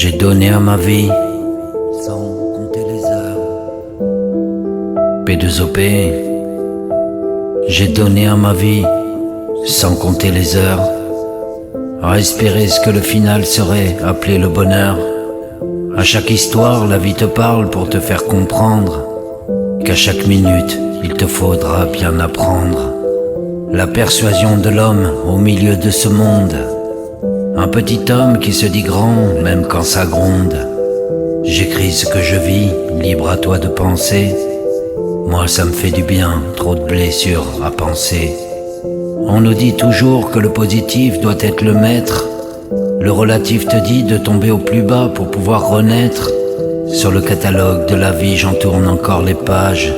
J'ai donné à ma vie sans compter les heures. P2OP. J'ai donné à ma vie sans compter les heures. Respirer ce que le final serait appelé le bonheur. À chaque histoire, la vie te parle pour te faire comprendre qu'à chaque minute, il te faudra bien apprendre. La persuasion de l'homme au milieu de ce monde. Un petit homme qui se dit grand, même quand ça gronde. J'écris ce que je vis, libre à toi de penser. Moi ça me fait du bien, trop de blessures à penser. On nous dit toujours que le positif doit être le maître. Le relatif te dit de tomber au plus bas pour pouvoir renaître. Sur le catalogue de la vie j'en tourne encore les pages.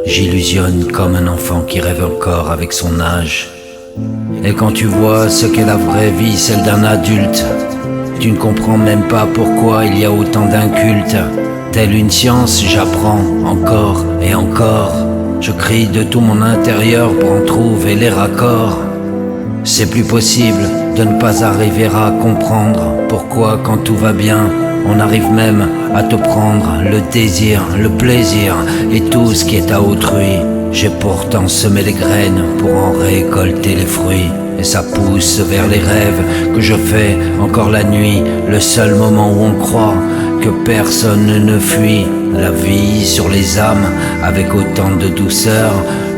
J'illusionne comme un enfant qui rêve encore avec son âge. Et quand tu vois ce qu'est la vraie vie, celle d'un adulte, tu ne comprends même pas pourquoi il y a autant d'incultes. Telle une science, j'apprends encore et encore. Je crie de tout mon intérieur pour en trouver les raccords. C'est plus possible de ne pas arriver à comprendre pourquoi quand tout va bien, on arrive même à te prendre le désir, le plaisir et tout ce qui est à autrui. J'ai pourtant semé les graines pour en récolter les fruits. Et ça pousse vers les rêves que je fais encore la nuit. Le seul moment où on croit que personne ne fuit. La vie sur les âmes avec autant de douceur.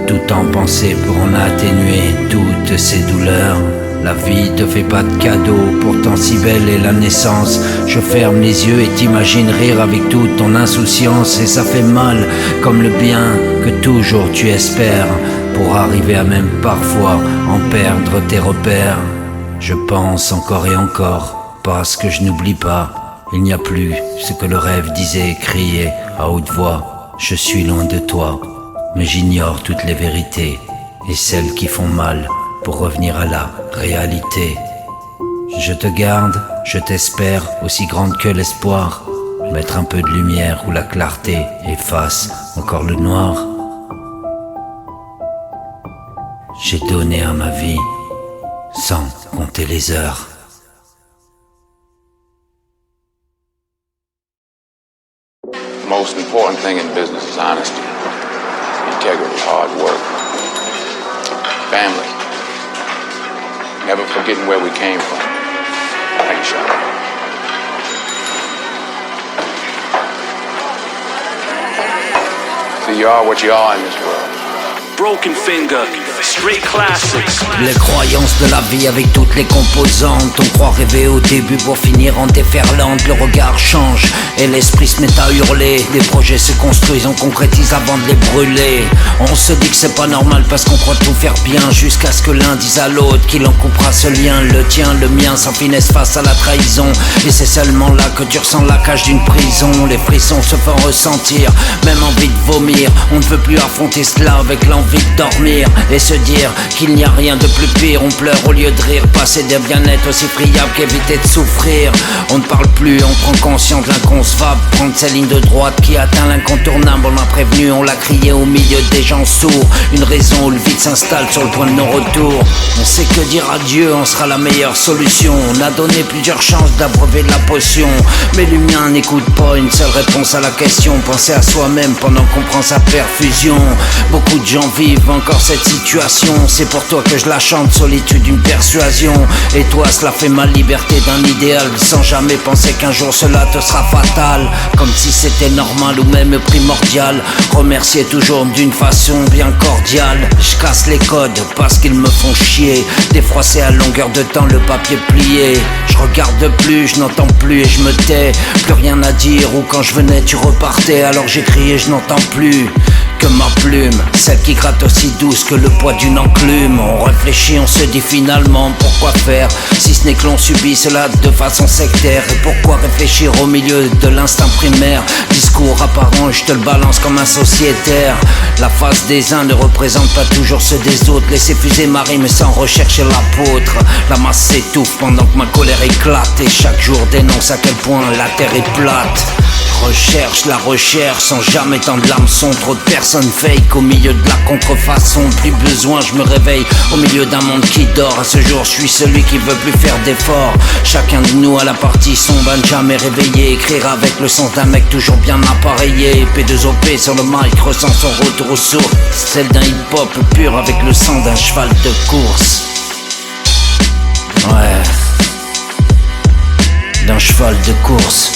Tout en pensée pour en atténuer toutes ces douleurs. La vie te fait pas de cadeaux, pourtant si belle est la naissance. Je ferme les yeux et t'imagine rire avec toute ton insouciance. Et ça fait mal, comme le bien que toujours tu espères, pour arriver à même parfois en perdre tes repères. Je pense encore et encore, parce que je n'oublie pas. Il n'y a plus ce que le rêve disait, criait à haute voix. Je suis loin de toi, mais j'ignore toutes les vérités et celles qui font mal. Pour revenir à la réalité, je te garde, je t'espère, aussi grande que l'espoir. Mettre un peu de lumière où la clarté efface encore le noir. J'ai donné à ma vie sans compter les heures. The most important thing in business is honesty, integrity, hard work, family. Never forgetting where we came from. Thank you, Sean. So you are what you are in this world. Broken Finger, straight classics. Les croyances de la vie avec toutes les composantes. On croit rêver au début pour finir en déferlante. Le regard change et l'esprit se met à hurler. Les projets se construisent, on concrétise avant de les brûler. On se dit que c'est pas normal parce qu'on croit tout faire bien, jusqu'à ce que l'un dise à l'autre qu'il en coupera ce lien. Le tien, le mien, sans finesse face à la trahison. Et c'est seulement là que tu ressens la cage d'une prison. Les frissons se font ressentir, même envie de vomir. On ne veut plus affronter cela avec l'envie de dormir et se dire qu'il n'y a rien de plus pire. On pleure au lieu de rire, passer d'un bien-être aussi friable qu'éviter de souffrir. On ne parle plus, on prend conscience de l'inconcevable. Prendre ces lignes de droite qui atteint l'incontournable. On l'a prévenu, on l'a crié au milieu des gens sourds. Une raison où le vide s'installe sur le point de non-retour. On sait que dire adieu en sera la meilleure solution. On a donné plusieurs chances d'abreuver de la potion, mais l'humain n'écoute pas une seule réponse à la question. Penser à soi-même pendant qu'on prend sa perfusion. Beaucoup de gens vivent encore cette situation. C'est pour toi que je la chante, solitude d'une persuasion. Et toi cela fait ma liberté d'un idéal, sans jamais penser qu'un jour cela te sera fatal. Comme si c'était normal ou même primordial. Remercier toujours d'une façon bien cordiale. Je casse les codes parce qu'ils me font chier. Défroisser à longueur de temps le papier plié. Je regarde plus, je n'entends plus et je me tais. Plus rien à dire, ou quand je venais tu repartais. Alors j'écris et je n'entends plus que ma plume, celle qui gratte aussi douce que le poids d'une enclume. On réfléchit, on se dit finalement pourquoi faire, si ce n'est que l'on subit cela de façon sectaire. Et pourquoi réfléchir au milieu de l'instinct primaire? Discours apparent, je te le balance comme un sociétaire. La face des uns ne représente pas toujours ceux des autres. Laisser fuser ma rime sans rechercher l'apôtre. La masse s'étouffe pendant que ma colère éclate. Et chaque jour dénonce à quel point la terre est plate. la recherche sans jamais tendre l'hameçon. Trop de personnes fake au milieu de la contrefaçon. Plus besoin, je me réveille au milieu d'un monde qui dort. À ce jour, je suis celui qui veut plus faire d'efforts. Chacun de nous à la partie sombre, à ne jamais réveiller. Écrire avec le sens d'un mec toujours bien appareillé. P2OP sur le mic ressent son retour aux sources. Celle d'un hip-hop pur avec le sang d'un cheval de course. Ouais, d'un cheval de course.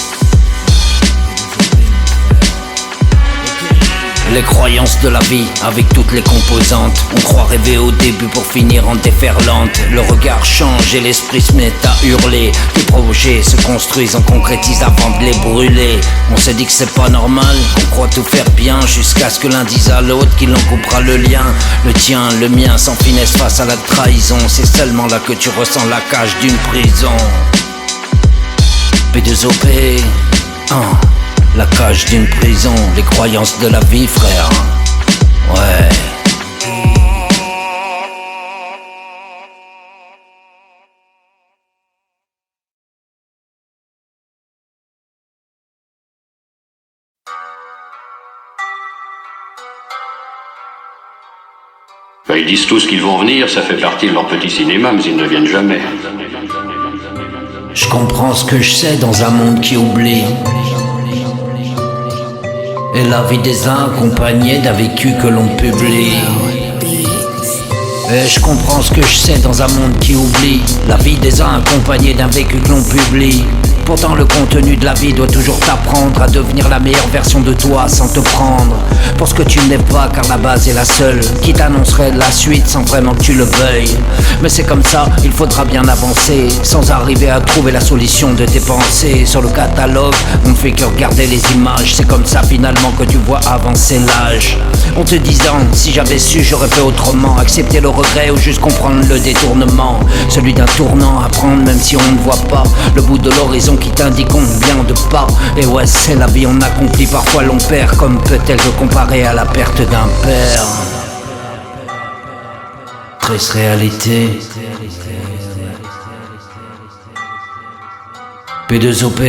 Les croyances de la vie avec toutes les composantes. On croit rêver au début pour finir en déferlante. Le regard change et l'esprit se met à hurler. Les projets se construisent, on concrétise avant de les brûler. On se dit que c'est pas normal, qu'on croit tout faire bien, jusqu'à ce que l'un dise à l'autre qu'il en coupera le lien. Le tien, le mien, sans finesse face à la trahison. C'est seulement là que tu ressens la cage d'une prison. P2OP, la cage d'une prison, les croyances de la vie, frère. Ouais. Ils disent tous qu'ils vont venir, ça fait partie de leur petit cinéma, mais ils ne viennent jamais. Je comprends ce que je sais dans un monde qui oublie. Et la vie des uns accompagnée d'un vécu que l'on publie. Et je comprends ce que je sais dans un monde qui oublie. La vie des uns accompagnée d'un vécu que l'on publie. Pourtant le contenu de la vie doit toujours t'apprendre à devenir la meilleure version de toi sans te prendre pour ce que tu n'es pas, car la base est la seule qui t'annoncerait la suite sans vraiment que tu le veuilles. Mais c'est comme ça, il faudra bien avancer sans arriver à trouver la solution de tes pensées. Sur le catalogue, on ne fait que regarder les images. C'est comme ça finalement que tu vois avancer l'âge. En te disant, si j'avais su, j'aurais fait autrement. Accepter le regret ou juste comprendre le détournement. Celui d'un tournant à prendre même si on ne voit pas le bout de l'horizon qui t'indique combien de pas. Et ouais, c'est la vie, on accomplit, parfois l'on perd. Comme peut-elle se comparer à la perte d'un père. Triste réalité. P2OP.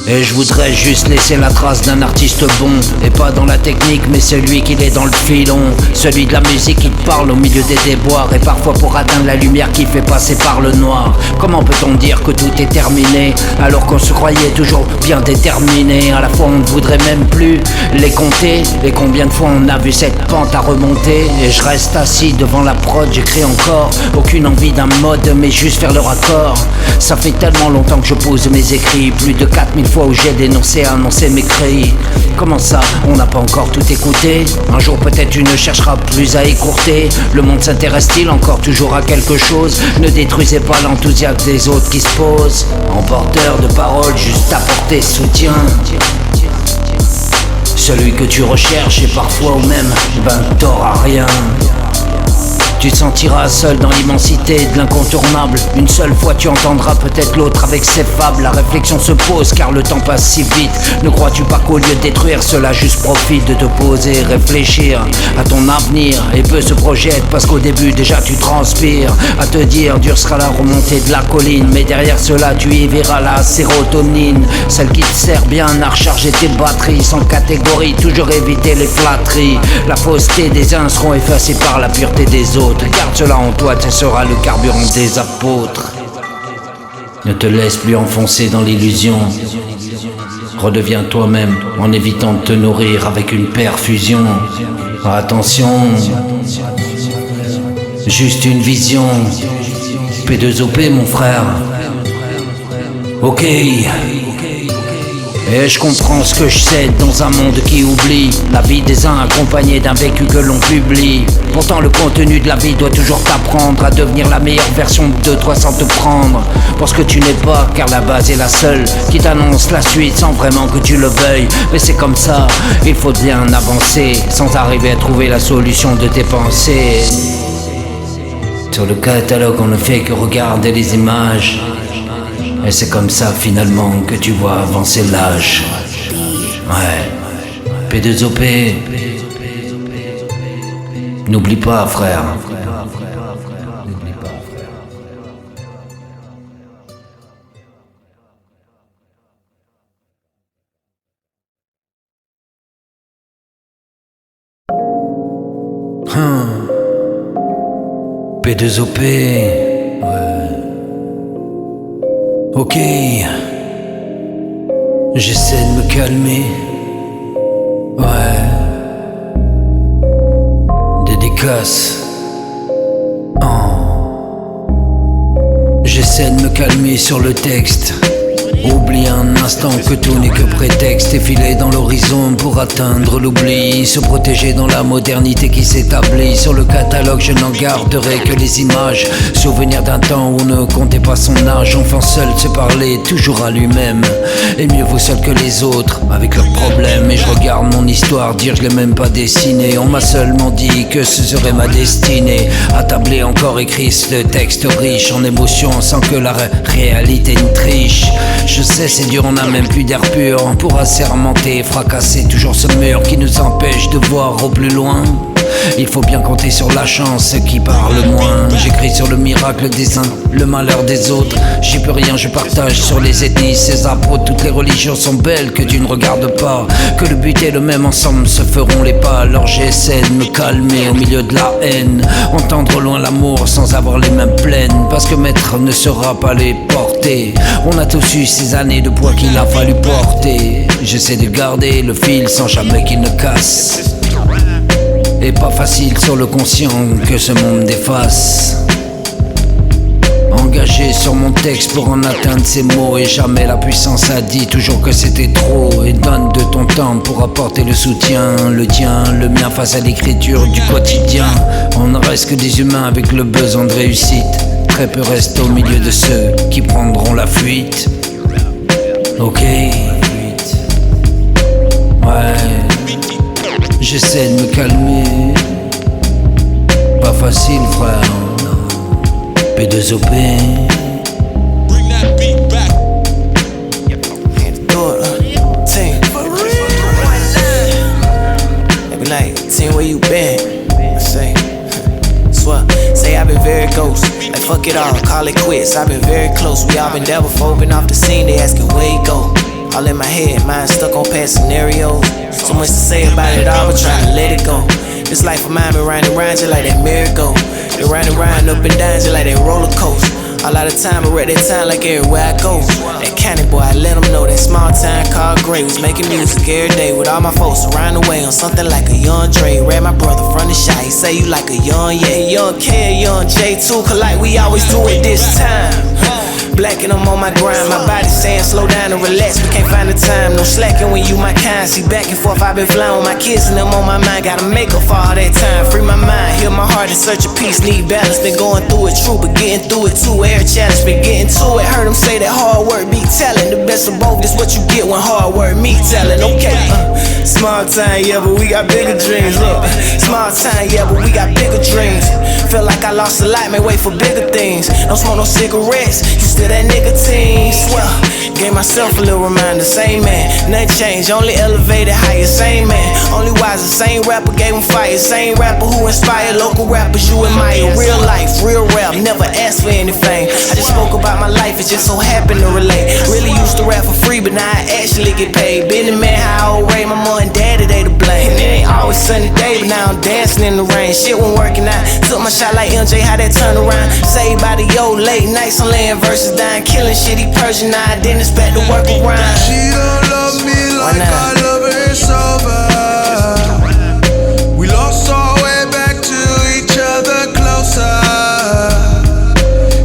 Et je voudrais juste laisser la trace d'un artiste bon. Et pas dans la technique mais celui qui est dans le filon. Celui de la musique qui te parle au milieu des déboires. Et parfois pour atteindre la lumière qui fait passer par le noir. Comment peut-on dire que tout est terminé alors qu'on se croyait toujours bien déterminé? À la fois on ne voudrait même plus les compter. Et combien de fois on a vu cette pente à remonter. Et je reste assis devant la prod, j'écris encore. Aucune envie d'un mode mais juste faire le raccord. Ça fait tellement longtemps que je pose mes écrits. Plus de 4000 fois où j'ai dénoncé, annoncé mes cris. Comment ça, on n'a pas encore tout écouté? Un jour peut-être tu ne chercheras plus à écourter. Le monde s'intéresse-t-il encore toujours à quelque chose? Ne détruisez pas l'enthousiasme des autres qui se posent. En porteur de parole, juste apporter soutien. Celui que tu recherches et parfois au même, t'auras rien. Tu te sentiras seul dans l'immensité de l'incontournable. Une seule fois tu entendras peut-être l'autre avec ses fables. La réflexion se pose car le temps passe si vite. Ne crois-tu pas qu'au lieu de détruire, cela juste profite de te poser, réfléchir à ton avenir et peu se projette parce qu'au début déjà tu transpires. À te dire dur sera la remontée de la colline, mais derrière cela tu y verras la sérotonine, celle qui te sert bien à recharger tes batteries. Sans catégorie, toujours éviter les flatteries. La fausseté des uns seront effacées par la pureté des autres. Garde cela en toi, ce sera le carburant des apôtres. Ne te laisse plus enfoncer dans l'illusion. Redeviens toi-même en évitant de te nourrir avec une perfusion. Attention, juste une vision. P2OP mon frère. Ok. Et je comprends ce que je sais dans un monde qui oublie la vie des uns accompagnée d'un vécu que l'on publie. Pourtant le contenu de la vie doit toujours t'apprendre à devenir la meilleure version de toi sans te prendre pour ce que tu n'es pas, car la base est la seule qui t'annonce la suite sans vraiment que tu le veuilles. Mais c'est comme ça, il faut bien avancer sans arriver à trouver la solution de tes pensées. Sur le catalogue on ne fait que regarder les images. Et c'est comme ça finalement que tu vois avancer l'âge. Ouais. P2OP. N'oublie pas, frère. P2OP, ouais. Ok, j'essaie de me calmer, ouais. Dédicace, j'essaie de me calmer sur le texte. Oublie un instant que tout n'est que prétexte et filer dans l'horizon pour atteindre l'oubli. Se protéger dans la modernité qui s'établit. Sur le catalogue je n'en garderai que les images. Souvenir d'un temps où on ne comptait pas son âge. Enfant seul se parler toujours à lui-même. Et mieux vaut seul que les autres avec leurs problèmes. Et je regarde mon histoire dire je l'ai même pas dessinée. On m'a seulement dit que ce serait ma destinée. Attablé encore écrit ce texte riche en émotions sans que la réalité ne triche. Je sais c'est dur, on n'a même plus d'air pur. On pourra sermenter, fracasser toujours ce mur qui nous empêche de voir au plus loin. Il faut bien compter sur la chance qui parle moins. J'écris sur le miracle des uns, le malheur des autres. J'y peux rien, je partage sur les ethnies, ces apôtres. Toutes les religions sont belles que tu ne regardes pas. Que le but est le même, ensemble se feront les pas. Alors j'essaie de me calmer au milieu de la haine. Entendre loin l'amour sans avoir les mains pleines. Parce que maître ne saura pas les porter. On a tous eu ces années de poids qu'il a fallu porter. J'essaie de garder le fil sans jamais qu'il ne casse. Et pas facile sur le conscient que ce monde déface. Engagé sur mon texte pour en atteindre ces mots. Et jamais la puissance a dit toujours que c'était trop. Et donne de ton temps pour apporter le soutien. Le tien, le mien face à l'écriture du quotidien. On ne reste que des humains avec le besoin de réussite. Très peu restent au milieu de ceux qui prendront la fuite. Ok, ouais. J'essaie de me calmer. Pas facile frère. P2OP. Bring that beat back. Do it, team. They be like, team, where you been? I say, swear, say I've been very ghost. Like fuck it all, call it quits. I've been very close. We all been devil folk, been off the scene. They asking where you go. All in my head, mind stuck on past scenarios. So much to say about it all, but trying to let it go. This life of mine been riding around just like that merry-go. They riding around up and down just like that roller coaster. A lot of time, I read that time like everywhere I go. That county boy, I let them know that small town called Gray was making music every day with all my folks around the way on something like a young Dre. Read my brother from the shot, he say you like a young, yeah, young K, young J too, cause like we always do it this time. Black and I'm on my grind, my body saying slow down and relax, but can't find the time. No slacking when you my kind, see back and forth I've been flying with my kids and them on my mind. Gotta make up for all that time, free my mind, heal my heart in search of peace. Need balance, been going through it true, but getting through it too. Air challenge, been getting to it. Heard them say that hard work be telling. The best of both is what you get when hard work me telling. Okay, small time, yeah, but we got bigger dreams. Look, small time, yeah, but we got bigger dreams. Feel like I lost a lot, may wait for bigger things. Don't smoke no cigarettes, you still that nicotine. Swear, gave myself a little reminder, same man, nothing changed, only elevated higher, same man, only wiser, same rapper gave him fire, same rapper who inspired local rappers you admire. Real life, real rap, never asked for anything. I just spoke about my life, it just so happened to relate. Really used to rap for free, but now I actually get paid. Been the man how I old Ray, my mom and daddy, they to blame. And it ain't always sunny day, but now I'm dancing in the rain. Shit wasn't working out, took my shot like MJ, how that turn around. Saved by the old late nights, I'm laying verses down, killing shit, he Persian, now I didn't expect to work around. She don't love me like I love her, it's over. We lost our way back to each other closer.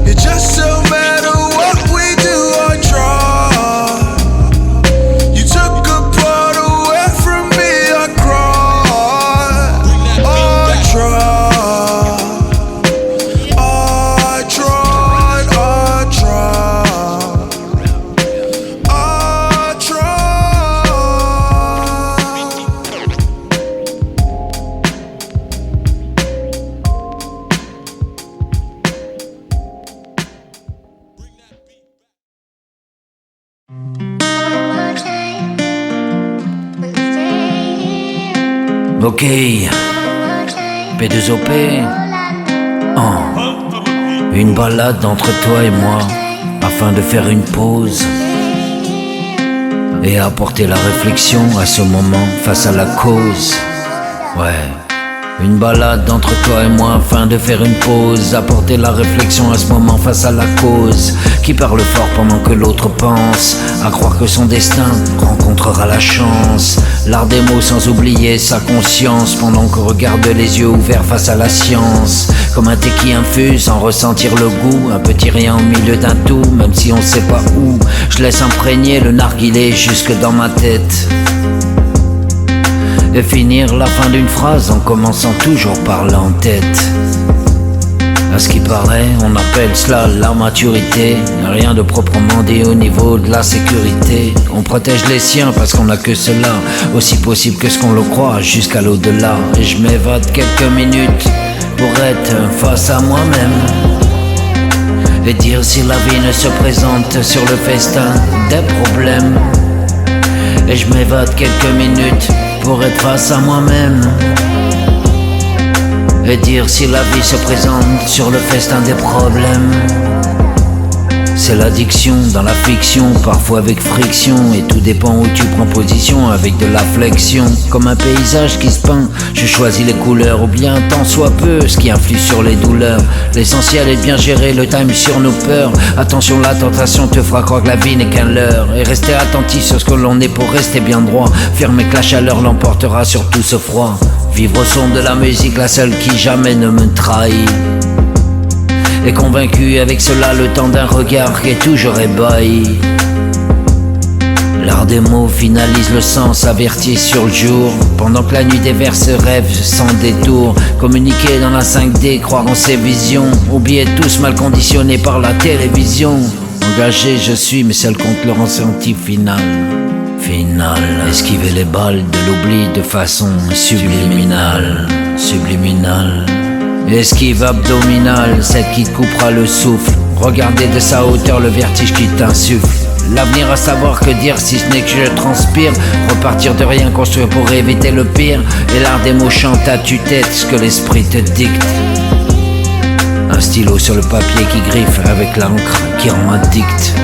It just don't matter what we do or try. You took a part away from me, I cried. I tried. Ok, P2OP. Une balade entre toi et moi, afin de faire une pause et apporter la réflexion à ce moment face à la cause. Ouais, Une balade entre toi et moi afin de faire une pause, apporter la réflexion à ce moment face à la cause. Qui parle fort pendant que l'autre pense à croire que son destin rencontrera la chance. L'art des mots sans oublier sa conscience pendant qu'on regarde les yeux ouverts face à la science. Comme un thé qui infuse sans ressentir le goût, un petit rien au milieu d'un tout, même si on sait pas où. Je laisse imprégner le narguilé jusque dans ma tête et finir la fin d'une phrase en commençant toujours par l'en-tête. À ce qui paraît, on appelle cela la maturité. Rien de proprement dit au niveau de la sécurité. On protège les siens parce qu'on n'a que cela, aussi possible que ce qu'on le croit, jusqu'à l'au-delà. Et je m'évade quelques minutes pour être face à moi-même et dire si la vie ne se présente sur le festin des problèmes. Et je m'évade quelques minutes pour être face à moi-même et dire si la vie se présente sur le festin des problèmes. C'est l'addiction dans la fiction, parfois avec friction, et tout dépend où tu prends position avec de la flexion. Comme un paysage qui se peint, je choisis les couleurs, ou bien tant soit peu ce qui influe sur les douleurs. L'essentiel est de bien gérer le time sur nos peurs. Attention, la tentation te fera croire que la vie n'est qu'un leurre, et rester attentif sur ce que l'on est pour rester bien droit. Fermer que la chaleur l'emportera sur tout ce froid. Vivre au son de la musique, la seule qui jamais ne me trahit. Et convaincu avec cela le temps d'un regard qui est toujours ébahi. L'art des mots finalise le sens averti sur le jour, pendant que la nuit des vers se rêve sans détour. Communiquer dans la 5D, croire en ses visions, oublier tous mal conditionnés par la télévision. Engagé je suis, mais seul compte le ressenti final. Esquiver les balles de l'oubli de façon subliminale. Esquive abdominale, celle qui te coupera le souffle. Regarder de sa hauteur le vertige qui t'insuffle. L'avenir à savoir que dire si ce n'est que je transpire. Repartir de rien, construire pour éviter le pire. Et l'art des mots chante à tue-tête ce que l'esprit te dicte. Un stylo sur le papier qui griffe avec l'encre qui rend addict.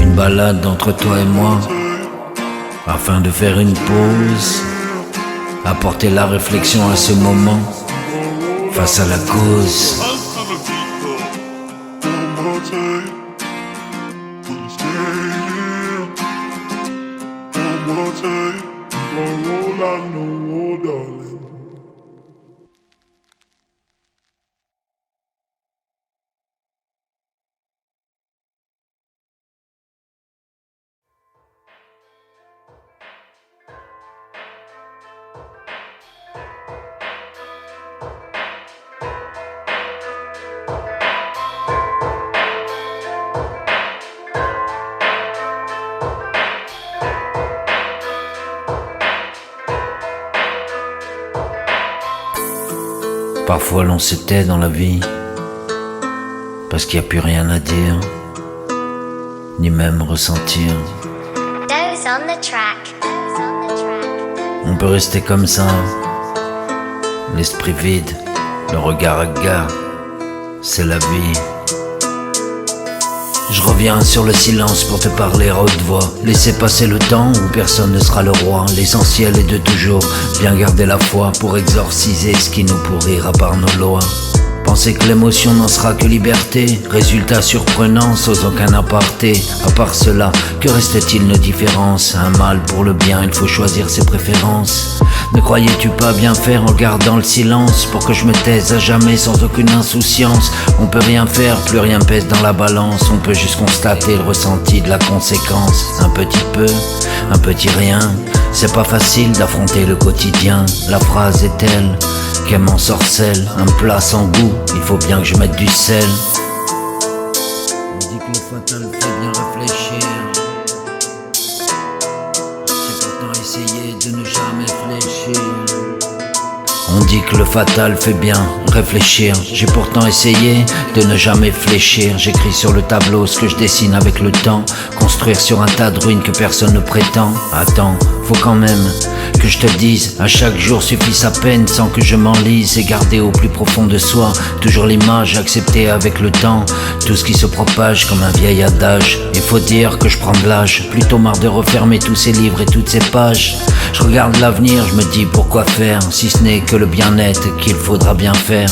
Une balade entre toi et moi afin de faire une pause, apporter la réflexion à ce moment face à la cause. Parfois l'on se tait dans la vie parce qu'il n'y a plus rien à dire, ni même ressentir. Those on the track. On peut rester comme ça, l'esprit vide, le regard hagard, c'est la vie. Je reviens sur le silence pour te parler à haute voix. Laissez passer le temps où personne ne sera le roi. L'essentiel est de toujours bien garder la foi pour exorciser ce qui nous pourrira par nos lois. Penser que l'émotion n'en sera que liberté, résultat surprenant sans aucun aparté. À part cela, que reste-t-il nos différences? Un mal pour le bien, il faut choisir ses préférences. Ne croyais-tu pas bien faire en gardant le silence pour que je me taise à jamais sans aucune insouciance? On peut rien faire, plus rien pèse dans la balance. On peut juste constater le ressenti de la conséquence. Un petit peu, un petit rien. C'est pas facile d'affronter le quotidien. La phrase est telle qu'elle m'ensorcelle. Un plat sans goût, il faut bien que je mette du sel. On dit que le fatal fait bien réfléchir. J'ai pourtant essayé de ne jamais fléchir. On dit que le fatal fait bien réfléchir. J'ai pourtant essayé de ne jamais fléchir. J'écris sur le tableau ce que je dessine avec le temps. Construire sur un tas de ruines que personne ne prétend. Attends, faut quand même que je te dise, à chaque jour suffit sa peine sans que je m'enlise. Et garder au plus profond de soi toujours l'image, accepter avec le temps tout ce qui se propage comme un vieil adage. Il faut dire que je prends de l'âge, plutôt marre de refermer tous ces livres et toutes ces pages. Je regarde l'avenir, je me dis pourquoi faire, si ce n'est que le bien-être qu'il faudra bien faire.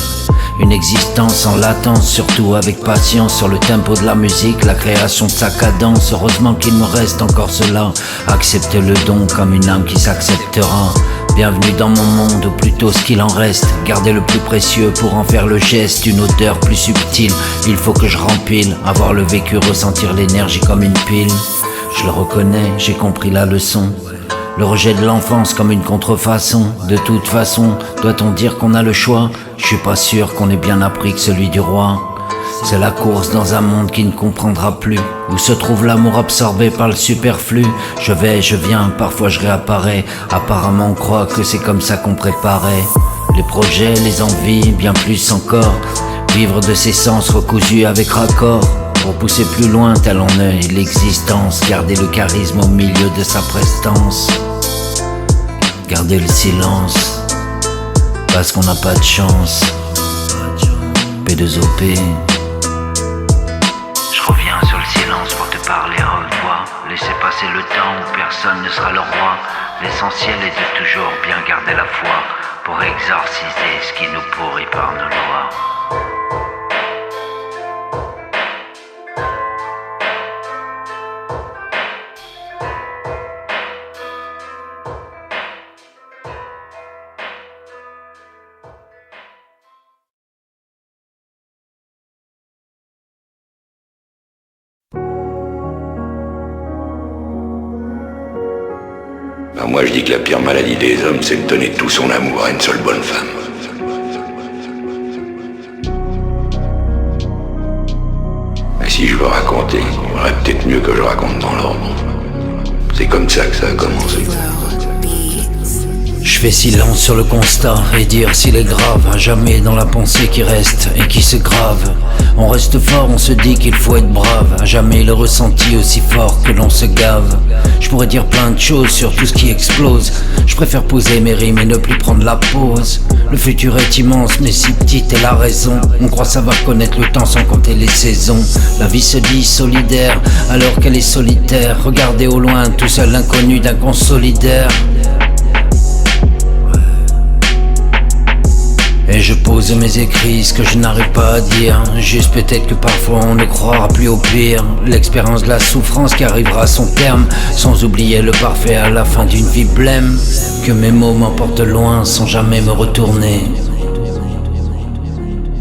Une existence en latence, surtout avec patience, sur le tempo de la musique, la création de sa cadence. Heureusement qu'il me reste encore cela, accepter le don comme une âme qui s'acceptera. Bienvenue dans mon monde, ou plutôt ce qu'il en reste. Garder le plus précieux pour en faire le geste, une odeur plus subtile. Il faut que je rempile, avoir le vécu, ressentir l'énergie comme une pile. Je le reconnais, j'ai compris la leçon. Le rejet de l'enfance comme une contrefaçon. De toute façon, doit-on dire qu'on a le choix? Je suis pas sûr qu'on ait bien appris que celui du roi. C'est la course dans un monde qui ne comprendra plus. Où se trouve l'amour absorbé par le superflu? Je vais, je viens, parfois je réapparais. Apparemment on croit que c'est comme ça qu'on préparait les projets, les envies, bien plus encore. Vivre de ses sens recousus avec raccord. Pour pousser plus loin tel en est l'existence. Garder le charisme au milieu de sa prestance. Garder le silence parce qu'on n'a pas de chance. P2OP. Je reviens sur le silence pour te parler à haute voix. Laissez passer le temps où personne ne sera le roi. L'essentiel est de toujours bien garder la foi pour exorciser ce qui nous pourrit par nos lois. Moi je dis que la pire maladie des hommes, c'est de donner tout son amour à une seule bonne femme. Et si je veux raconter, il aurait peut-être mieux que je raconte dans l'ordre. C'est comme ça que ça a commencé. Je fais silence sur le constat et dire s'il est grave. À jamais dans la pensée qui reste et qui se grave. On reste fort, on se dit qu'il faut être brave. À jamais le ressenti aussi fort que l'on se gave. Je pourrais dire plein de choses sur tout ce qui explose. Je préfère poser mes rimes et ne plus prendre la pause. Le futur est immense mais si petite est la raison. On croit savoir connaître le temps sans compter les saisons. La vie se dit solidaire alors qu'elle est solitaire. Regardez au loin tout seul l'inconnu d'un consolidaire. Et je pose mes écrits, ce que je n'arrive pas à dire. Juste peut-être que parfois on ne croira plus au pire. L'expérience de la souffrance qui arrivera à son terme. Sans oublier le parfait à la fin d'une vie blême. Que mes mots m'emportent loin sans jamais me retourner.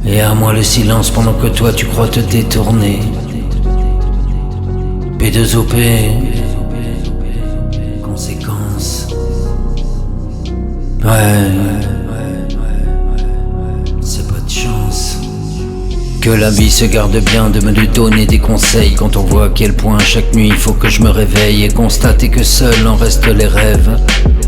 Et à moi le silence pendant que toi tu crois te détourner. P2OP. Conséquences. Ouais. Que la vie se garde bien de me lui donner des conseils. Quand on voit à quel point chaque nuit il faut que je me réveille. Et constater que seul en restent les rêves.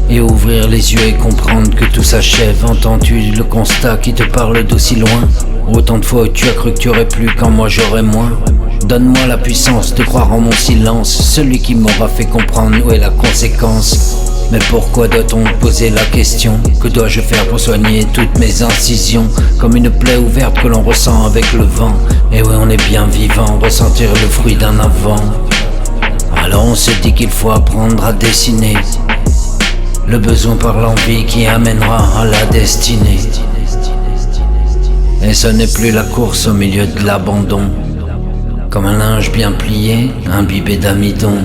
Et ouvrir les yeux et comprendre que tout s'achève. Entends-tu le constat qui te parle d'aussi loin? Autant de fois où tu as cru que tu aurais plus quand moi j'aurais moins. Donne-moi la puissance de croire en mon silence. Celui qui m'aura fait comprendre où est la conséquence. Mais pourquoi doit-on poser la question? Que dois-je faire pour soigner toutes mes incisions? Comme une plaie ouverte que l'on ressent avec le vent. Et oui on est bien vivant, ressentir le fruit d'un avant. Alors on se dit qu'il faut apprendre à dessiner le besoin par l'envie qui amènera à la destinée. Et ce n'est plus la course au milieu de l'abandon. Comme un linge bien plié, imbibé d'amidon.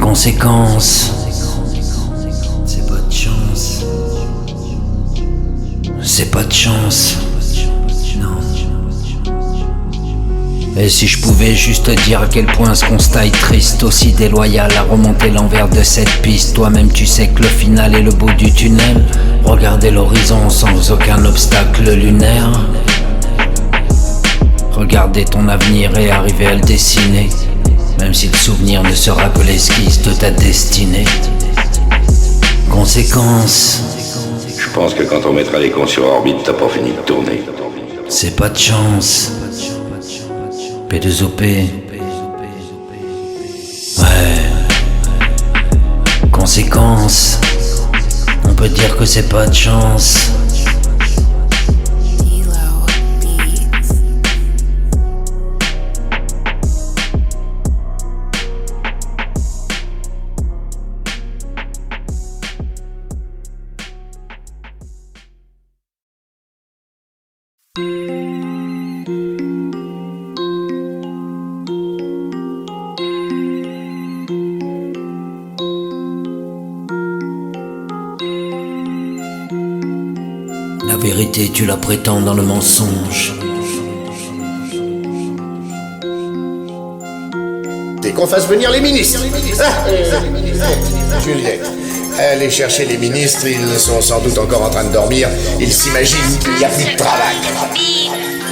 Conséquence, c'est pas de chance. C'est pas de chance. Non. Et si je pouvais juste dire à quel point ce constat est triste, aussi déloyal à remonter l'envers de cette piste. Toi-même tu sais que le final est le bout du tunnel. Regarder l'horizon sans aucun obstacle lunaire. Regarder ton avenir et arriver à le dessiner. Même si le souvenir ne sera que l'esquisse de ta destinée. Conséquence. Je pense que quand on mettra les cons sur orbite, t'as pas fini de tourner. C'est pas de chance. P2OP. Ouais. Conséquence. On peut dire que c'est pas de chance. La vérité, tu la prétends dans le mensonge. Dès qu'on fasse venir les ministres. Julien, allez chercher les ministres, ils sont sans doute encore en train de dormir. Ils s'imaginent qu'il n'y a plus de travail.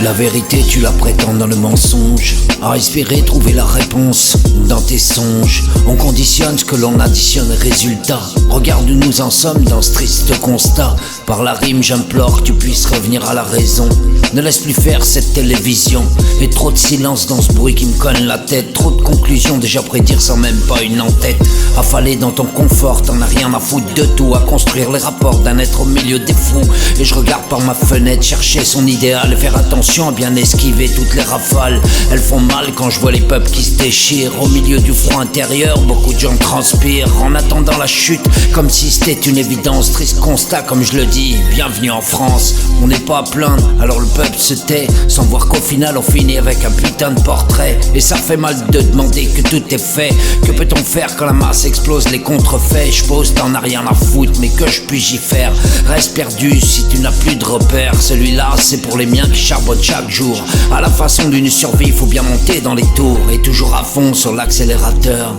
La vérité, tu la prétends dans le mensonge. À respirer, trouver la réponse dans tes songes. On conditionne ce que l'on additionne, résultat. Regarde où nous en sommes dans ce triste constat. Par la rime, j'implore que tu puisses revenir à la raison. Ne laisse plus faire cette télévision. Et trop de silence dans ce bruit qui me cogne la tête. Trop de conclusions déjà prédire sans même pas une en-tête. Affalé dans ton confort, t'en as rien à foutre de tout. À construire les rapports d'un être au milieu des fous. Et je regarde par ma fenêtre chercher son idéal et faire attention à bien esquiver toutes les rafales. Elles font mal quand je vois les peuples qui se déchirent. Au milieu du front intérieur, beaucoup de gens transpirent en attendant la chute, comme si c'était une évidence. Triste constat comme je le dis, bienvenue en France. On n'est pas à plaindre, alors le peuple se tait, sans voir qu'au final on finit avec un putain de portrait. Et ça fait mal de demander que tout est fait. Que peut-on faire quand la masse explose les contrefaits? Je pose, t'en as rien à foutre, mais que je puis y faire? Reste perdu si tu n'as plus de repères. Celui-là c'est pour les miens qui charbonnent chaque jour. À la façon d'une survie, faut bien monter dans les tours et toujours à fond sur l'accélérateur.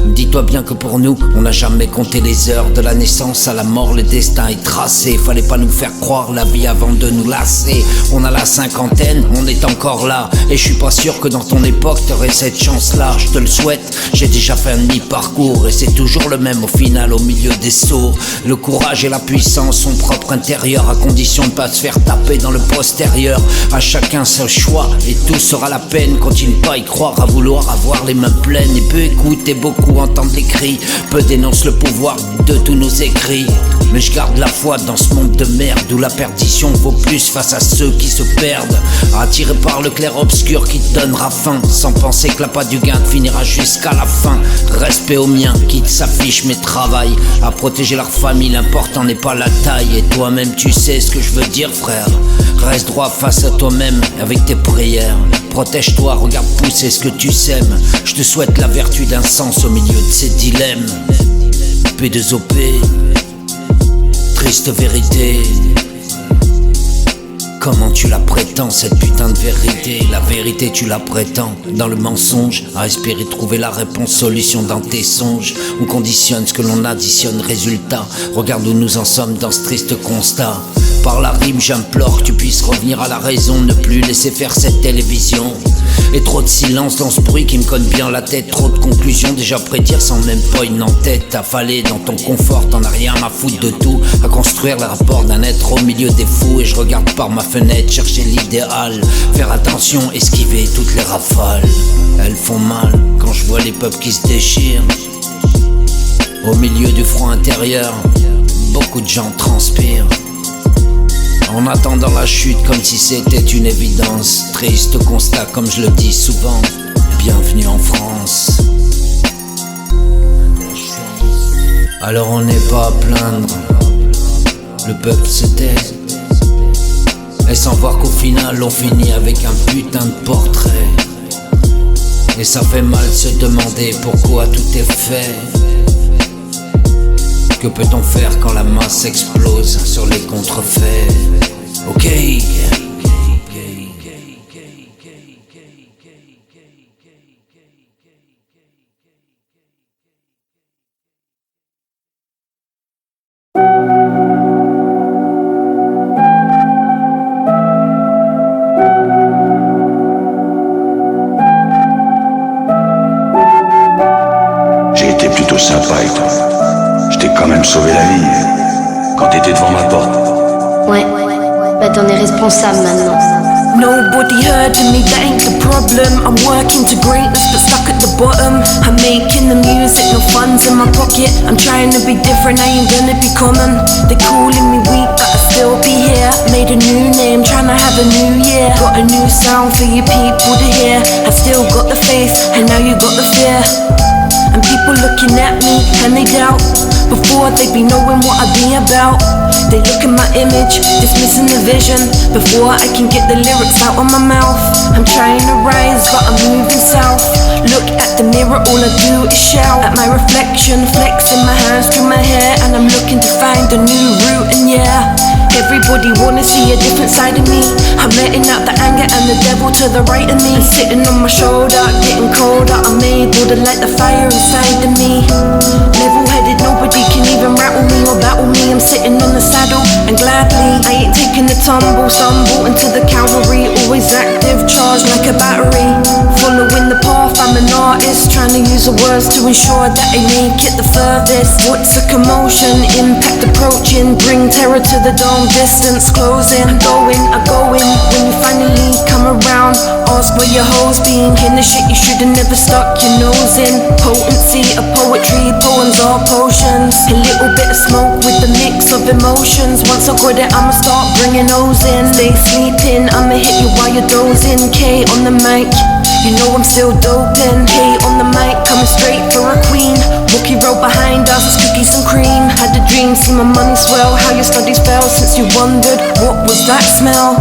Dis-toi bien que pour nous, on n'a jamais compté les heures. De la naissance à la mort, le destin est tracé. Fallait pas nous faire croire la vie avant de nous lasser. On a la cinquantaine, on est encore là. Et je suis pas sûr que dans ton époque t'aurais cette chance-là. Je te le souhaite, j'ai déjà fait un demi-parcours. Et c'est toujours le même au final, au milieu des sourds. Le courage et la puissance, son propre intérieur, à condition de pas se faire taper dans le postérieur. À chacun ce choix et tout sera la peine. Continue pas à y croire, à vouloir avoir les mains pleines. Et peu écoute et beaucoup entendent les cris. Peu dénoncent le pouvoir de tous nos écrits. Mais je garde la foi dans ce monde de merde où la perdition vaut plus face à ceux qui se perdent. Attiré par le clair-obscur qui te donnera faim, sans penser que l'appât du gain finira jusqu'à la fin. Respect aux miens, quitte s'affiche mais travaille à protéger leur famille, l'important n'est pas la taille. Et toi-même tu sais ce que je veux dire frère. Reste droit face à toi-même avec tes prières. Protège-toi, regarde pousser ce que tu sèmes. Je te souhaite la vertu d'un sens au milieu de ces dilemmes. P2OP, triste vérité. Comment tu la prétends cette putain de vérité? La vérité tu la prétends dans le mensonge. À espérer trouver la réponse, solution dans tes songes. On conditionne ce que l'on additionne, résultat. Regarde où nous en sommes dans ce triste constat. Par la rime j'implore que tu puisses revenir à la raison. Ne plus laisser faire cette télévision. Et trop de silence dans ce bruit qui me cogne bien la tête. Trop de conclusions déjà prédire sans même pas une en-tête. Affalé dans ton confort, t'en as rien à foutre de tout. À construire les rapports d'un être au milieu des fous. Et je regarde par ma fenêtre, chercher l'idéal. Faire attention, esquiver toutes les rafales. Elles font mal quand je vois les peuples qui se déchirent. Au milieu du front intérieur, beaucoup de gens transpirent en attendant la chute comme si c'était une évidence. Triste constat comme je le dis souvent. Bienvenue en France. Alors on n'est pas à plaindre. Le peuple se tait. Et sans voir qu'au final on finit avec un putain de portrait. Et ça fait mal se demander pourquoi tout est fait. Que peut-on faire quand la masse explose sur les contrefaits? Ok. J'ai été plutôt sympa avec toi. Je t'ai quand même sauvé la vie quand t'étais devant ma porte. Ouais, bah t'en es responsable maintenant. Nobody heard of me, that ain't the problem. I'm working to greatness but stuck at the bottom. I'm making the music, no funds in my pocket. I'm trying to be different, I ain't gonna be common. They're calling me weak but I still be here. Made a new name, trying to have a new year. Got a new sound for you people to hear. I still got the faith and now you got the fear. And people looking at me and they doubt. Before they be knowing what I be about. They look at my image, dismissing the vision. Before I can get the lyrics out of my mouth. I'm trying to rise but I'm moving south. Look at the mirror, all I do is shout at my reflection, flexing my hands through my hair. And I'm looking to find a new route and yeah, everybody Everybody wanna see a different side of me. I'm letting out the anger and the devil to the right of me. Sitting on my shoulder, getting colder. I'm able to light the fire inside of me. Level-headed, nobody can even rattle me or battle me. I'm sitting on the saddle and gladly I ain't taking the tumble. Stumble into the cavalry, always active, charged like a battery. Following the path, I'm an artist, trying to use the words to ensure that I make it the furthest. What's a commotion? Impact approaching, bring terror to the dawn, distance closing. I'm going, when you finally come around, ask where your hoes been. In the shit you should've never stuck your nose in. Potency of poetry, poems are potions. A little bit of smoke with the mix of emotions. Once I got it, I'ma start bringing those in. Stay sleeping, I'ma hit you while you're dozing. K on the mic, you know I'm still doping. K on the mic, coming straight for a queen. Walkie road behind us, it's cookies and cream. Had a dream, see my money swell. How your studies fell since you wondered, what was that smell?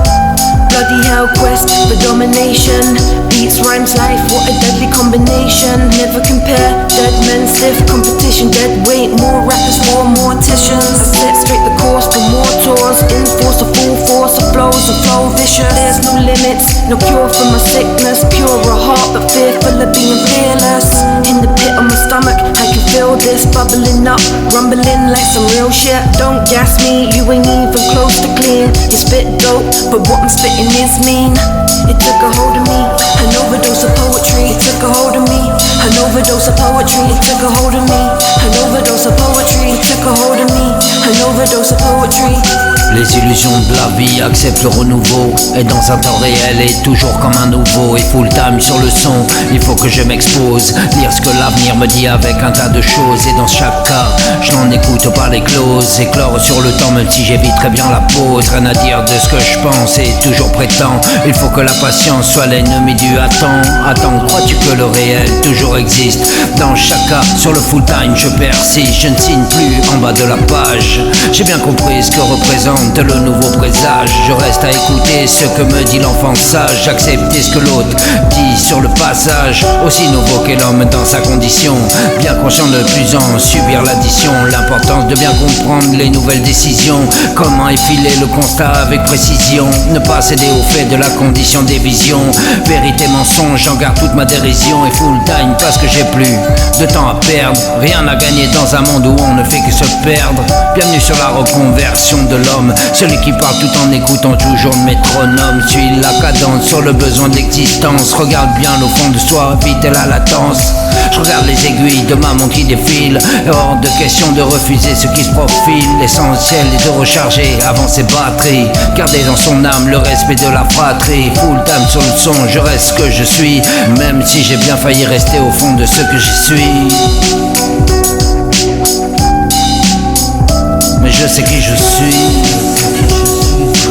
Bloody hell, quest for domination. Beats, rhymes, life, what a deadly combination. Never compare, dead men, stiff competition. Dead weight, more rappers, more morticians. I set straight the course for more tours. Enforce the full force of flows and flow vicious. There's no limits, no cure for my sickness. Pure of heart, but fearful of being fearless. In the pit of my stomach, I can feel this bubbling up, rumbling like some real shit. Don't gas me, you ain't even close to clean. You spit dope, but what I'm spitting is mean. It took a hold of me, an overdose of poetry. It took a hold of me, an overdose of poetry. It took a hold of me, an overdose of poetry. It took a hold of me, an overdose of poetry. Les illusions de la vie acceptent le renouveau. Et dans un temps réel et toujours comme un nouveau. Et full time sur le son, il faut que je m'expose. Lire ce que l'avenir me dit avec un tas de choses. Et dans chaque cas, je n'en écoute pas les clauses. Éclore sur le temps même si j'évite très bien la pause. Rien à dire de ce que je pense et toujours prétends. Il faut que la patience soit l'ennemi du attends, crois-tu que le réel toujours existe? Dans chaque cas, sur le full time je persiste. Je ne signe plus en bas de la page. J'ai bien compris ce que représente le nouveau présage. Je reste à écouter ce que me dit l'enfant sage. J'accepte ce que l'autre dit sur le passage. Aussi nouveau qu'est l'homme dans sa condition. Bien conscient de plus en subir l'addition. L'importance de bien comprendre les nouvelles décisions. Comment effiler le constat avec précision. Ne pas céder au fait de la condition des visions. Vérité, mensonge, j'en garde toute ma dérision. Et full time parce que j'ai plus de temps à perdre. Rien à gagner dans un monde où on ne fait que se perdre. Bienvenue sur la reconversion de l'homme. Celui qui parle tout en écoutant toujours le métronome. Suis la cadence sur le besoin de l'existence. Regarde bien au fond de soi, évite la latence. Je regarde les aiguilles de ma montre qui défile. Hors de question de refuser ce qui se profile. L'essentiel est de recharger avant ses batteries. Garder dans son âme le respect de la fratrie. Full time sur le son, je reste ce que je suis. Même si j'ai bien failli rester au fond de ce que je suis. Mais je sais qui je suis.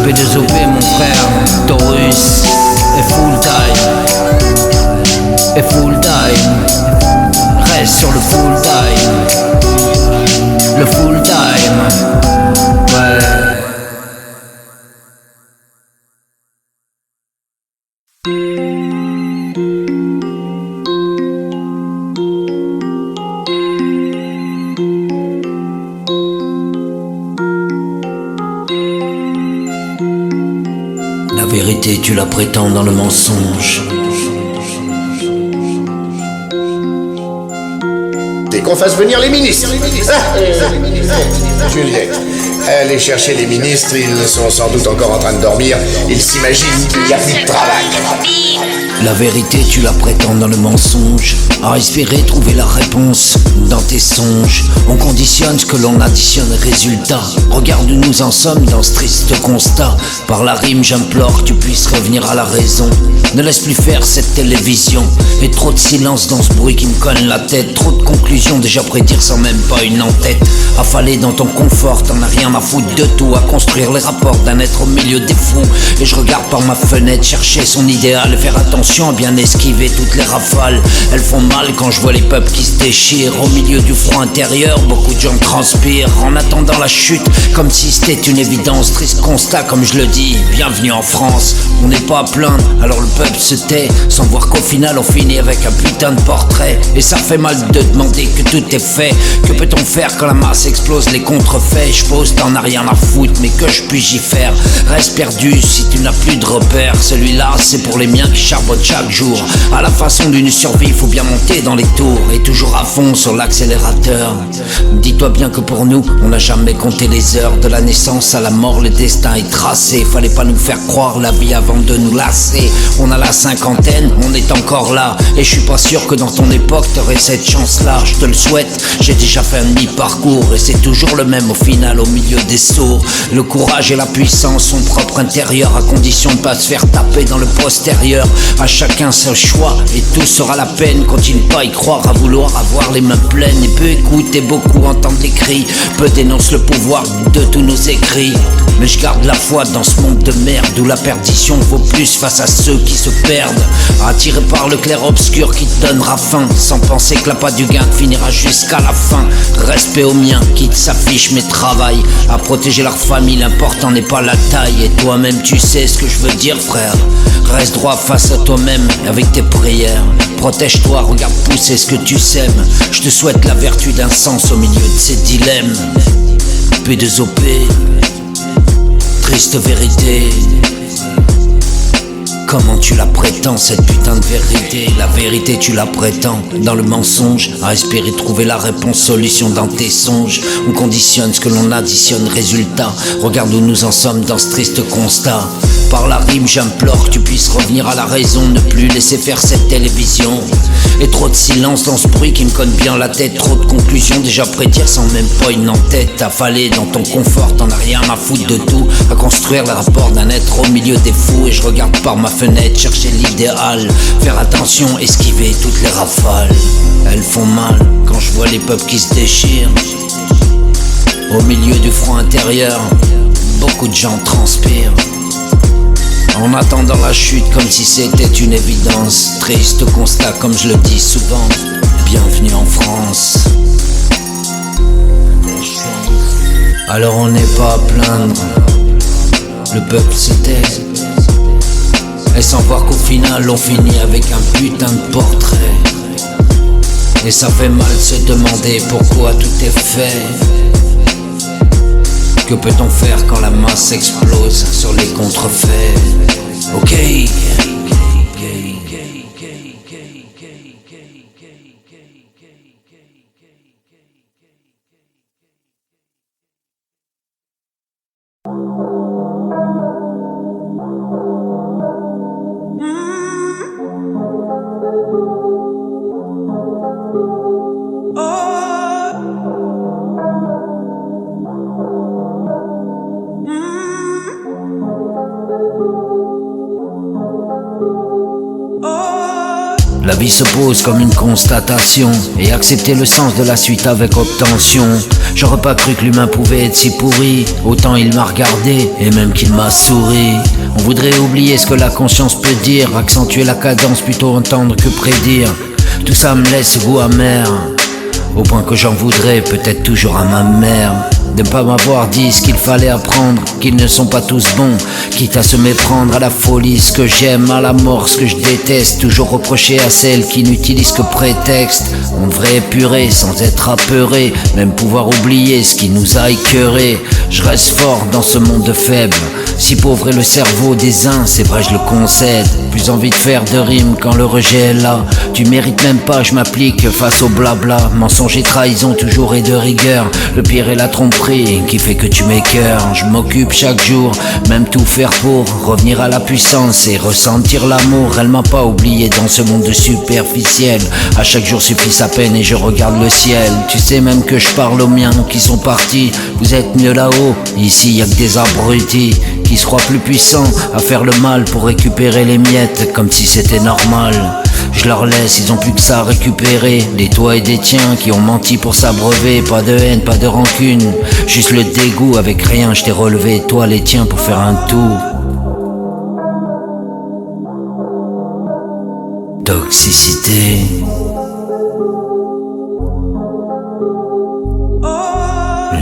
P2OP mon frère, Taurus. Et full time. Et full time. Reste sur le full time. Le full time. Ouais. La vérité, tu la prétends dans le mensonge. Dès qu'on fasse venir les ministres. Juliette, allez chercher les ministres, ils sont sans doute encore en train de dormir. Ils s'imaginent qu'il n'y a plus de travail. La vérité, tu la prétends dans le mensonge. À espérer trouver la réponse dans tes songes. On conditionne ce que l'on additionne résultat. Regarde où nous en sommes dans ce triste constat. Par la rime, j'implore que tu puisses revenir à la raison. Ne laisse plus faire cette télévision. Et trop de silence dans ce bruit qui me cogne la tête. Trop de conclusions déjà prédire sans même pas une en-tête. Affalé dans ton confort, t'en as rien à foutre de tout. À construire les rapports d'un être au milieu des fous. Et je regarde par ma fenêtre chercher son idéal et faire attention attention à bien esquiver toutes les rafales. Elles font mal quand je vois les peuples qui se déchirent. Au milieu du front intérieur, beaucoup de gens transpirent en attendant la chute, comme si c'était une évidence. Triste constat comme je le dis, bienvenue en France. On n'est pas à plaindre, alors le peuple se tait, sans voir qu'au final on finit avec un putain de portrait. Et ça fait mal de demander que tout est fait. Que peut-on faire quand la masse explose les contrefaits? Je pose, t'en as rien à foutre, mais que je puis y faire? Reste perdu si tu n'as plus de repères. Celui-là c'est pour les miens qui charbonnent chaque jour. À la façon d'une survie, faut bien monter dans les tours et toujours à fond sur l'accélérateur. Dis-toi bien que pour nous, on n'a jamais compté les heures. De la naissance à la mort, le destin est tracé. Fallait pas nous faire croire la vie avant de nous lasser. On a la cinquantaine, on est encore là. Et je suis pas sûr que dans ton époque t'aurais cette chance-là. Je te le souhaite, j'ai déjà fait un demi-parcours. Et c'est toujours le même au final, au milieu des sourds. Le courage et la puissance, son propre intérieur, à condition de pas se faire taper dans le postérieur. À chacun son choix et tout sera la peine. Continue pas à y croire, à vouloir avoir les mains pleines. Et peu écoute et beaucoup entendent les cris. Peu dénoncent le pouvoir de tous nos écrits. Mais je garde la foi dans ce monde de merde où la perdition vaut plus face à ceux qui se perdent. Attiré par le clair-obscur qui te donnera faim, sans penser que l'appât du gain finira jusqu'à la fin. Respect aux miens qui s'affichent mais travaillent à protéger leur famille, l'important n'est pas la taille. Et toi-même tu sais ce que je veux dire frère. Reste droit face à toi-même avec tes prières. Protège-toi, regarde pousser ce que tu sèmes. Je te souhaite la vertu d'un sens au milieu de ces dilemmes. P2OP, triste vérité. Comment tu la prétends cette putain de vérité? La vérité tu la prétends dans le mensonge. À espérer trouver la réponse, solution dans tes songes. On conditionne ce que l'on additionne, résultat. Regarde où nous en sommes dans ce triste constat. Par la rime j'implore que tu puisses revenir à la raison. Ne plus laisser faire cette télévision. Et trop de silence dans ce bruit qui me cogne bien la tête. Trop de conclusions déjà prédire sans même pas une en-tête. Affalé dans ton confort, t'en as rien à foutre de tout. À construire le rapport d'un être au milieu des fous. Et je regarde par ma fenêtre, chercher l'idéal. Faire attention, esquiver toutes les rafales. Elles font mal quand je vois les peuples qui se déchirent. Au milieu du front intérieur, beaucoup de gens transpirent en attendant la chute comme si c'était une évidence. Triste constat comme je le dis souvent. Bienvenue en France. Alors on n'est pas à plaindre. Le peuple se tait. Et sans voir qu'au final on finit avec un putain de portrait. Et ça fait mal se demander pourquoi tout est fait. Que peut-on faire quand la masse explose sur les contrefaits? Ok. La vie se pose comme une constatation et accepter le sens de la suite avec obtention. J'aurais pas cru que l'humain pouvait être si pourri. Autant il m'a regardé et même qu'il m'a souri. On voudrait oublier ce que la conscience peut dire, accentuer la cadence plutôt entendre que prédire. Tout ça me laisse goût amer, au point que j'en voudrais peut-être toujours à ma mère. De ne pas m'avoir dit ce qu'il fallait apprendre, qu'ils ne sont pas tous bons, quitte à se méprendre à la folie, ce que j'aime, à la mort, ce que je déteste. Toujours reprocher à celles qui n'utilisent que prétexte. On devrait épurer sans être apeuré, même pouvoir oublier ce qui nous a écœurés. Je reste fort dans ce monde de faibles, si pauvre est le cerveau des uns, c'est vrai je le concède. Plus envie de faire de rimes quand le rejet est là. Tu mérites même pas, je m'applique face au blabla. Mensonge et trahison toujours et de rigueur. Le pire est la tromperie qui fait que tu m'écœures. Je m'occupe chaque jour, même tout faire pour revenir à la puissance et ressentir l'amour. Elle m'a pas oublié dans ce monde superficiel. À chaque jour suffit sa peine et je regarde le ciel. Tu sais même que je parle aux miens qui sont partis. Vous êtes mieux là-haut, ici y a que des abrutis qui se croient plus puissants à faire le mal pour récupérer les miettes comme si c'était normal. Je leur laisse, ils ont plus que ça à récupérer. Des toits et des tiens qui ont menti pour s'abreuver. Pas de haine, pas de rancune, juste le dégoût. Avec rien je t'ai relevé, toi les tiens pour faire un tout. Toxicité.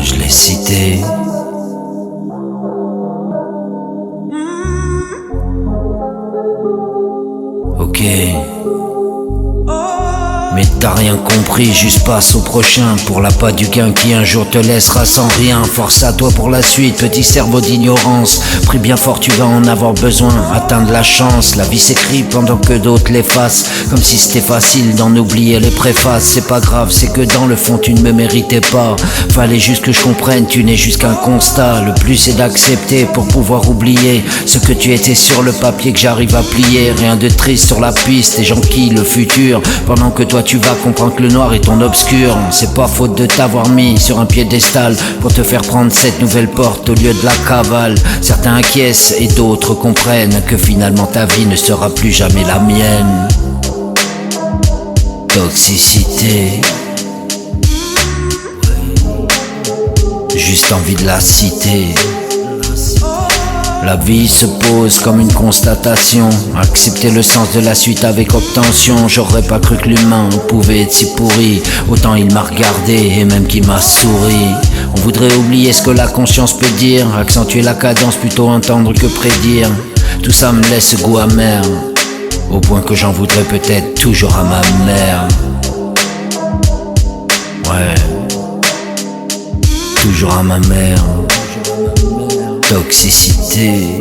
Je l'ai cité. Ok. Mais t'as rien compris, juste passe au prochain. Pour l'appât du gain qui un jour te laissera sans rien. Force à toi pour la suite, petit cerveau d'ignorance. Prie bien fort, tu vas en avoir besoin. Atteindre la chance, la vie s'écrit pendant que d'autres l'effacent. Comme si c'était facile d'en oublier les préfaces. C'est pas grave, c'est que dans le fond tu ne me méritais pas. Fallait juste que je comprenne, tu n'es juste qu'un constat. Le plus c'est d'accepter pour pouvoir oublier ce que tu étais sur le papier que j'arrive à plier. Rien de triste sur la piste, et j'enquille le futur. Pendant que toi tu vas comprendre que le noir est ton obscur. C'est pas faute de t'avoir mis sur un piédestal pour te faire prendre cette nouvelle porte au lieu de la cavale. Certains acquiescent et d'autres comprennent que finalement ta vie ne sera plus jamais la mienne. Toxicité. Juste envie de la citer. La vie se pose comme une constatation. Accepter le sens de la suite avec obtention. J'aurais pas cru que l'humain pouvait être si pourri. Autant il m'a regardé et même qu'il m'a souri. On voudrait oublier ce que la conscience peut dire. Accentuer la cadence, plutôt entendre que prédire. Tout ça me laisse goût amer. Au point que j'en voudrais peut-être toujours à ma mère. Ouais. Toujours à ma mère. Toxicité.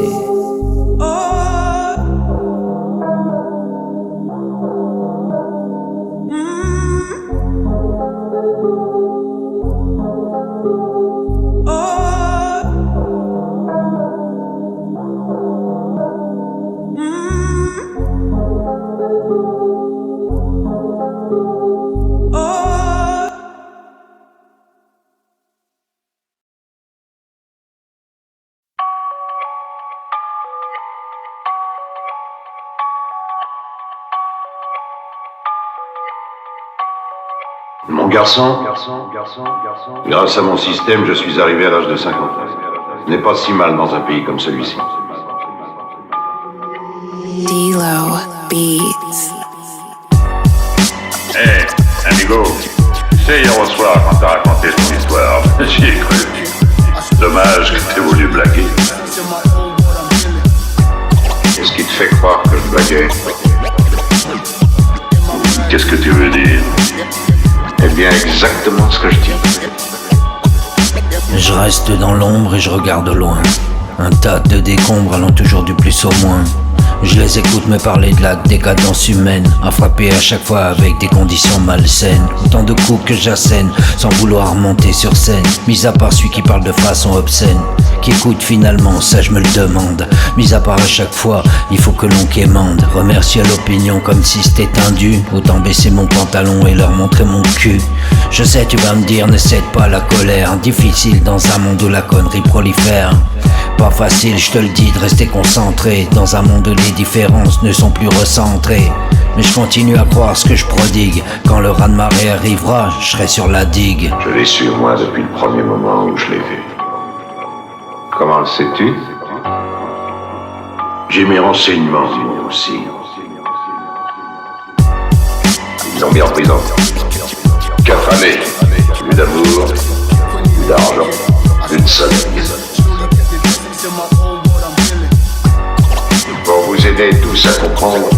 Mon garçon, grâce à mon système, je suis arrivé à l'âge de 50 ans. Ce n'est pas si mal dans un pays comme celui-ci. D-Lo Beats. Hey, amigo, tu sais, hier au soir, quand t'as raconté ton histoire, j'y ai cru. Dommage que t'aies voulu blaguer. Qu'est-ce qui te fait croire que je blaguais? Qu'est-ce que tu veux dire? Eh bien, exactement ce que je dis. Je reste dans l'ombre et je regarde au loin. Un tas de décombres allant toujours du plus au moins. Je les écoute me parler de la décadence humaine, à frapper à chaque fois avec des conditions malsaines. Autant de coups que j'assène, sans vouloir monter sur scène. Mis à part celui qui parle de façon obscène. Qui écoute finalement, ça je me le demande. Mis à part à chaque fois, il faut que l'on quémande. Remercier l'opinion comme si c'était indu. Autant baisser mon pantalon et leur montrer mon cul. Je sais tu vas me dire, ne cède pas à la colère. Difficile dans un monde où la connerie prolifère. Pas facile, je te le dis, de rester concentré. Dans un monde où les différences ne sont plus recentrées. Mais je continue à croire ce que je prodigue. Quand le raz-de-marée arrivera, je serai sur la digue. Je l'ai su, moi, depuis le premier moment où je l'ai vu. Comment le sais-tu? J'ai mes renseignements, moi aussi. Ils l'ont mis en prison. Qu'affamé. Plus d'amour, plus d'argent, plus de soleil. Pour vous aider tous à comprendre,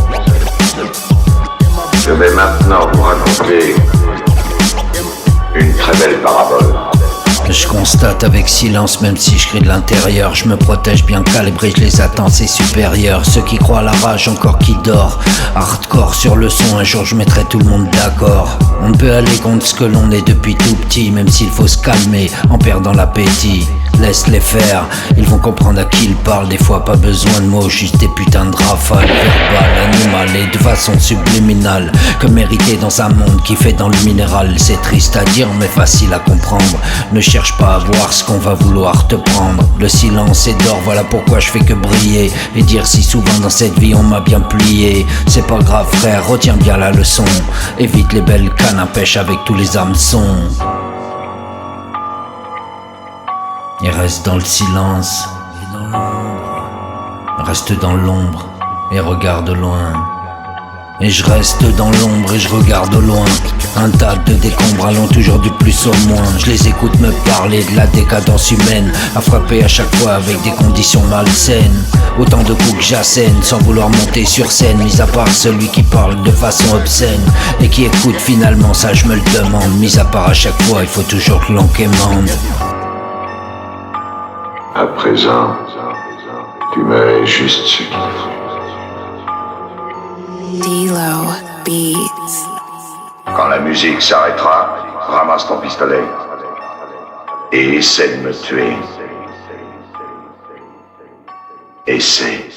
je vais maintenant vous raconter une très belle parabole. Je constate avec silence, même si je crie de l'intérieur. Je me protège bien calibré, je les attends, c'est supérieur. Ceux qui croient à la rage, encore qui dort. Hardcore sur le son, un jour je mettrai tout le monde d'accord. On ne peut aller contre ce que l'on est depuis tout petit, même s'il faut se calmer en perdant l'appétit. Laisse-les faire, ils vont comprendre à qui ils parlent. Des fois pas besoin de mots, juste des putains de rafales verbales, animales et de façon subliminale. Que mériter dans un monde qui fait dans le minéral. C'est triste à dire mais facile à comprendre. Ne cherche pas à voir ce qu'on va vouloir te prendre. Le silence est d'or, voilà pourquoi je fais que briller. Et dire si souvent dans cette vie on m'a bien plié. C'est pas grave frère, retiens bien la leçon. Évite les belles cannes à pêche avec tous les hameçons. Et reste dans le silence et dans l'ombre. Reste dans l'ombre et regarde loin. Et je reste dans l'ombre et je regarde au loin. Un tas de décombres allant toujours du plus au moins. Je les écoute me parler de la décadence humaine, à frapper à chaque fois avec des conditions malsaines. Autant de coups que j'assène sans vouloir monter sur scène, mis à part celui qui parle de façon obscène et qui écoute finalement, ça je me le demande. Mis à part à chaque fois, il faut toujours que l'on quémande. À présent, tu m'avais juste su. D-Lo Beats. Quand la musique s'arrêtera, ramasse ton pistolet et essaie de me tuer. Essaie.